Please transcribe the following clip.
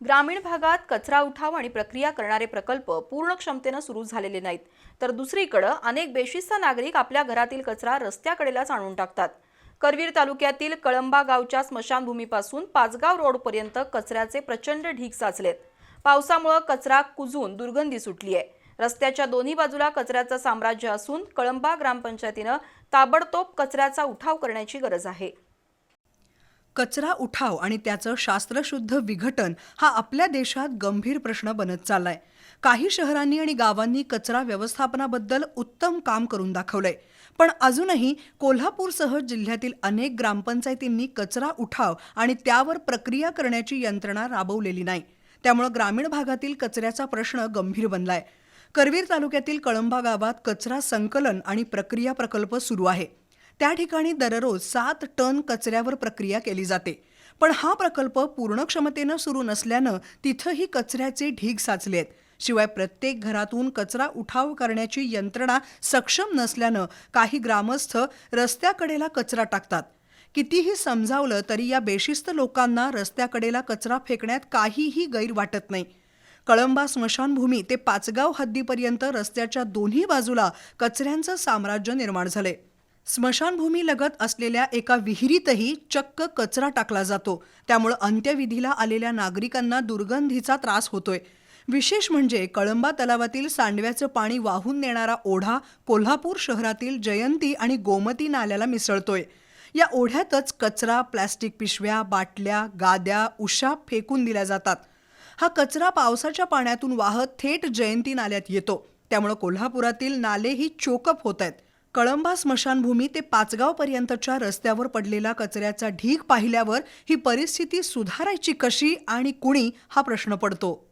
ग्रामीण भागात कचरा उठाव आणि प्रक्रिया करणारे प्रकल्प पूर्ण क्षमतेने सुरू झालेले नाहीत, तर दुसरीकडे अनेक बेशिस्त नागरिक आपल्या घरातील कचरा रस्त्याकडेलाच आणून टाकतात. करवीर तालुक्यातील कळंबा गावच्या स्मशानभूमीपासून पाचगाव रोडपर्यंत कचऱ्याचे प्रचंड ढीग साचलेत. पावसामुळे कचरा कुजून दुर्गंधी सुटली आहे. रस्त्याच्या दोन्ही बाजूला कचऱ्याचं साम्राज्य असून कळंबा ग्रामपंचायतीनं ताबडतोब कचऱ्याचा उठाव करण्याची गरज आहे. कचरा उठाव आणि त्याचं शास्त्रशुद्ध विघटन हा आपल्या देशात गंभीर प्रश्न बनत चाललाय. काही शहरांनी आणि गावांनी कचरा व्यवस्थापनाबद्दल उत्तम काम करून दाखवलंय, पण अजूनही कोल्हापूरसह जिल्ह्यातील अनेक ग्रामपंचायतींनी कचरा उठाव आणि त्यावर प्रक्रिया करण्याची यंत्रणा राबवलेली नाही. त्यामुळे ग्रामीण भागातील कचऱ्याचा प्रश्न गंभीर बनलाय. करवीर तालुक्यातील कळंबा गावात कचरा संकलन आणि प्रक्रिया प्रकल्प सुरू आहे. त्या ठिकाणी दररोज 7 टन कचऱ्यावर प्रक्रिया केली जाते. पण हा प्रकल्प पूर्ण क्षमतेनं सुरू नसल्यानं तिथंही कचऱ्याचे ढीग साचले आहेत. शिवाय प्रत्येक घरातून कचरा उठाव करण्याची यंत्रणा सक्षम नसल्यानं काही ग्रामस्थ रस्त्याकडेला कचरा टाकतात. कितीही समजावलं तरी या बेशिस्त लोकांना रस्त्याकडेला कचरा फेकण्यात काहीही गैर वाटत नाही. कळंबा स्मशानभूमी ते पाचगाव हद्दीपर्यंत रस्त्याच्या दोन्ही बाजूला कचऱ्यांचं साम्राज्य निर्माण झालंय. स्मशानभूमीलगत असलेल्या एका विहिरीतही चक्क कचरा टाकला जातो. त्यामुळे अंत्यविधीला आलेल्या नागरिकांना दुर्गंधीचा त्रास होतोय. विशेष म्हणजे कळंबा तलावातील सांडव्याचं पाणी वाहून नेणारा ओढा कोल्हापूर शहरातील जयंती आणि गोमती नाल्याला मिसळतोय. या ओढ्यातच कचरा, प्लॅस्टिक पिशव्या, बाटल्या, गाद्या, उशा फेकून दिल्या जातात. हा कचरा पावसाच्या पाण्यातून वाहत थेट जयंती नाल्यात येतो. त्यामुळे कोल्हापुरातील नालेही चोकअप होत आहेत. कळंबा स्मशानभूमी ते पाचगाव पर्यंतच्या रस्त्यावर पडलेला कचऱ्याचा ढीग पाहिल्यावर ही परिस्थिती सुधारायची कशी आणि कुणी हा प्रश्न पडतो.